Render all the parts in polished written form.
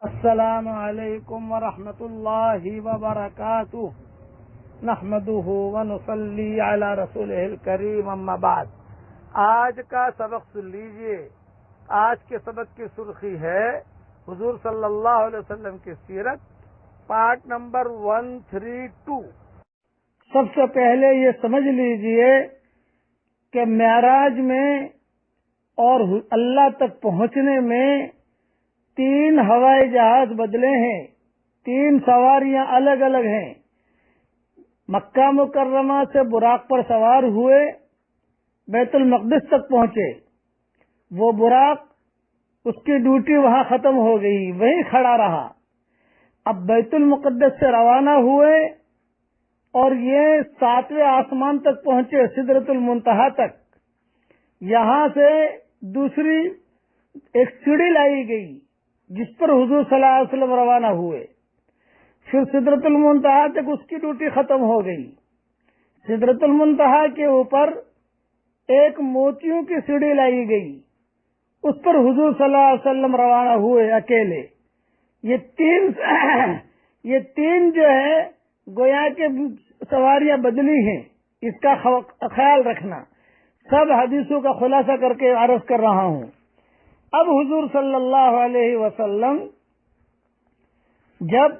السلام علیکم ورحمۃ اللہ وبرکاتہ نحمدہ ونصلی علی رسولہ الکریم اما بعد۔ آج کا سبق سن لیجئے۔ آج کے سبق کی سرخی ہے حضور صلی اللہ علیہ وسلم کی سیرت، پارٹ نمبر 132۔ سب سے پہلے یہ سمجھ لیجئے کہ معراج میں اور اللہ تک پہنچنے میں 3 ہوائی جہاز بدلے ہیں، 3 سواریاں الگ الگ ہیں۔ مکہ مکرمہ سے براق پر سوار ہوئے، بیت المقدس تک پہنچے۔ وہ براق، اس کی ڈیوٹی وہاں ختم ہو گئی، وہیں کھڑا رہا۔ اب بیت المقدس سے روانہ ہوئے اور یہ 7ویں آسمان تک پہنچے، سدرۃ المنتہا تک۔ یہاں سے دوسری ایک سیڑھی لائی گئی جس پر حضور صلی اللہ علیہ وسلم روانہ ہوئے۔ پھر سدرۃ المنتہا تک اس کی ڈیوٹی ختم ہو گئی۔ سدرۃ المنتہا کے اوپر ایک موتیوں کی سیڑھی لائی گئی، اس پر حضور صلی اللہ علیہ وسلم روانہ ہوئے اکیلے۔ یہ تین جو ہے گویا کے سواریاں بدلی ہیں، اس کا خیال رکھنا۔ سب حدیثوں کا خلاصہ کر کے عرض کر رہا ہوں۔ اب حضور صلی اللہ علیہ وسلم جب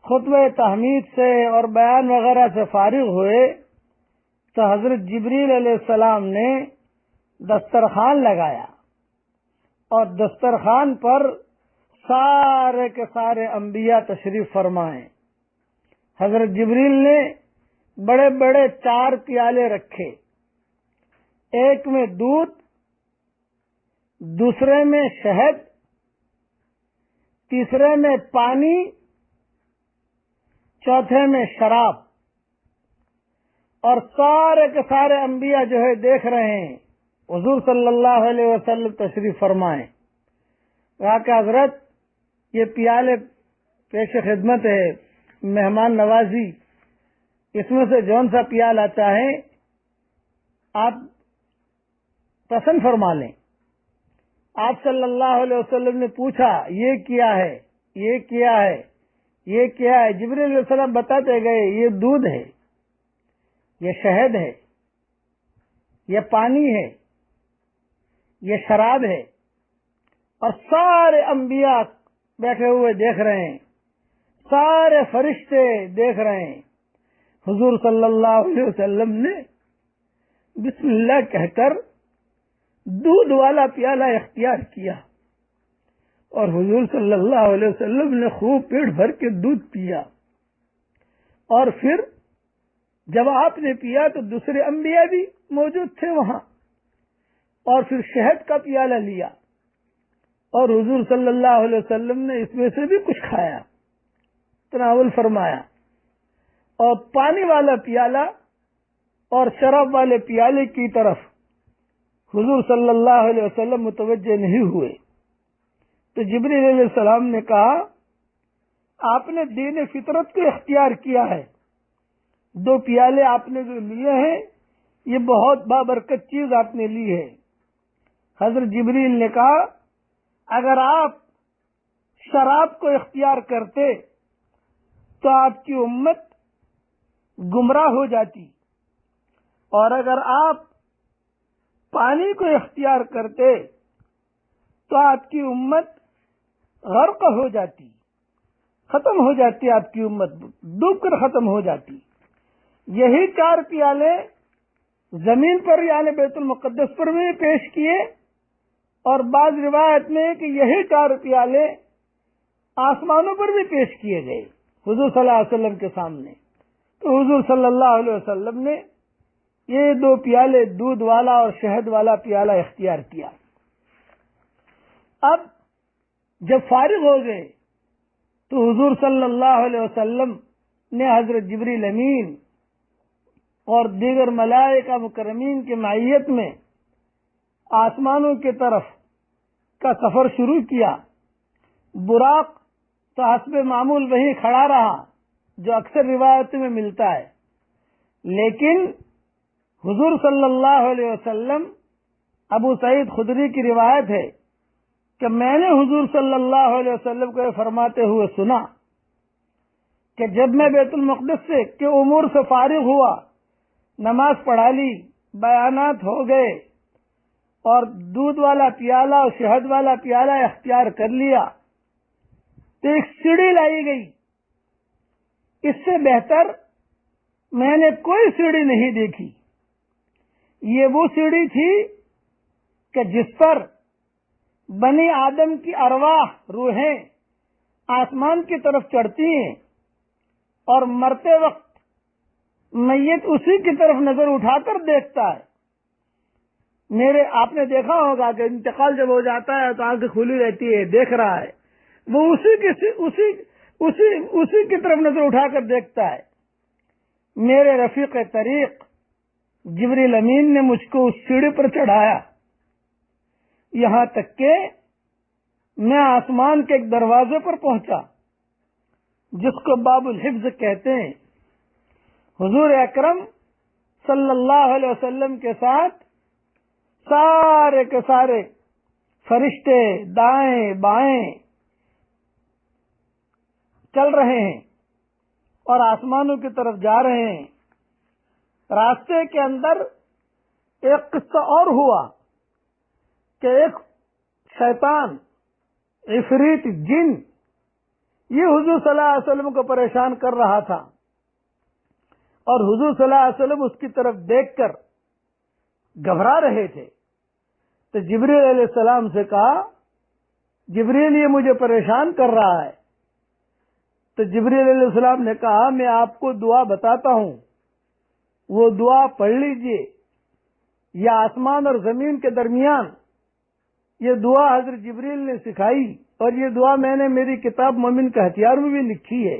خطبہ تحمید سے اور بیان وغیرہ سے فارغ ہوئے تو حضرت جبریل علیہ السلام نے دسترخوان لگایا اور دسترخوان پر سارے کے سارے انبیاء تشریف فرمائے۔ حضرت جبریل نے بڑے بڑے 4 پیالے رکھے، ایک میں دودھ، دوسرے میں شہد، تیسرے میں پانی، چوتھے میں شراب۔ اور سارے کے سارے انبیاء جو ہے دیکھ رہے ہیں حضور صلی اللہ علیہ وسلم تشریف فرمائے۔ کہا کہ حضرت یہ پیالے پیش خدمت ہے، مہمان نوازی، اس میں سے جون سا پیالہ چاہیں آپ پسند فرما لیں۔ آپ صلی اللہ علیہ وسلم نے پوچھا یہ کیا ہے، یہ کیا ہے، یہ کیا ہے؟ جبریل علیہ السلام بتاتے گئے یہ دودھ ہے، یہ شہد ہے، یہ پانی ہے، یہ شراب ہے۔ اور سارے انبیاء بیٹھے ہوئے دیکھ رہے ہیں، سارے فرشتے دیکھ رہے ہیں۔ حضور صلی اللہ علیہ وسلم نے بسم اللہ کہہ کر دودھ والا پیالہ اختیار کیا اور حضور صلی اللہ علیہ وسلم نے خوب پیٹ بھر کے دودھ پیا۔ اور پھر جب آپ نے پیا تو دوسرے انبیاء بھی موجود تھے وہاں، اور پھر شہد کا پیالہ لیا اور حضور صلی اللہ علیہ وسلم نے اس میں سے بھی کچھ کھایا، تناول فرمایا۔ اور پانی والا پیالہ اور شراب والے پیالے کی طرف حضور صلی اللہ علیہ وسلم متوجہ نہیں ہوئے۔ تو جبریل علیہ السلام نے کہا آپ نے دین فطرت کو اختیار کیا ہے، 2 پیالے آپ نے جو لیے ہیں یہ بہت بابرکت چیز آپ نے لی ہے۔ حضرت جبریل نے کہا اگر آپ شراب کو اختیار کرتے تو آپ کی امت گمراہ ہو جاتی، اور اگر آپ پانی کو اختیار کرتے تو آپ کی امت غرق ہو جاتی، ختم ہو جاتی، آپ کی امت ڈوب کر ختم ہو جاتی۔ یہی 4 پیالے زمین پر یعنی بیت المقدس پر بھی پیش کیے، اور بعض روایت میں کہ یہی 4 پیالے آسمانوں پر بھی پیش کیے گئے حضور صلی اللہ علیہ وسلم کے سامنے۔ تو حضور صلی اللہ علیہ وسلم نے یہ 2 پیالے دودھ والا اور شہد والا پیالہ اختیار کیا۔ اب جب فارغ ہو گئے تو حضور صلی اللہ علیہ وسلم نے حضرت جبریل امین اور دیگر ملائکہ مکرمین کی معیت میں آسمانوں کی طرف کا سفر شروع کیا۔ براق تو حسب معمول وہیں کھڑا رہا جو اکثر روایتوں میں ملتا ہے، لیکن حضور صلی اللہ علیہ وسلم، ابو سعید خدری کی روایت ہے کہ میں نے حضور صلی اللہ علیہ وسلم کو یہ فرماتے ہوئے سنا کہ جب میں بیت المقدس سے کے امور سے فارغ ہوا، نماز پڑھا لی، بیانات ہو گئے اور دودھ والا پیالہ اور شہد والا پیالہ اختیار کر لیا، تو ایک سیڑھی لائی گئی۔ اس سے بہتر میں نے کوئی سیڑھی نہیں دیکھی۔ یہ وہ سیڑھی تھی کہ جس پر بنی آدم کی ارواح، روحیں آسمان کی طرف چڑھتی ہیں اور مرتے وقت میت اسی کی طرف نظر اٹھا کر دیکھتا ہے۔ آپ نے دیکھا ہوگا کہ انتقال جب ہو جاتا ہے تو آنکھ کھلی رہتی ہے، دیکھ رہا ہے، وہ اسی کی طرف نظر اٹھا کر دیکھتا ہے۔ میرے رفیق طریق جبریل امین نے مجھ کو اس سیڑھی پر چڑھایا، یہاں تک کہ میں آسمان کے ایک دروازے پر پہنچا جس کو باب الحفظ کہتے ہیں۔ حضور اکرم صلی اللہ علیہ وسلم کے ساتھ سارے کے سارے فرشتے دائیں بائیں چل رہے ہیں اور آسمانوں کی طرف جا رہے ہیں۔ راستے کے اندر ایک قصہ اور ہوا کہ ایک شیطان، عفریت، جن، یہ حضور صلی اللہ علیہ وسلم کو پریشان کر رہا تھا اور حضور صلی اللہ علیہ وسلم اس کی طرف دیکھ کر گھبرا رہے تھے۔ تو جبریل علیہ السلام سے کہا، جبریل یہ مجھے پریشان کر رہا ہے۔ تو جبریل علیہ السلام نے کہا میں آپ کو دعا بتاتا ہوں، وہ دعا پڑھ لیجئے۔ یہ آسمان اور زمین کے درمیان یہ دعا حضرت جبریل نے سکھائی، اور یہ دعا میں نے میری کتاب مومن کا ہتھیار میں بھی لکھی ہے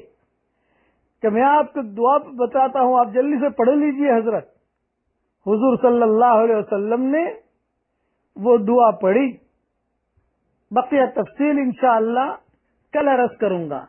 کہ میں آپ کو دعا بتاتا ہوں، آپ جلدی سے پڑھ لیجئے۔ حضرت حضور صلی اللہ علیہ وسلم نے وہ دعا پڑھی۔ بقیہ تفصیل انشاءاللہ کل عرض کروں گا۔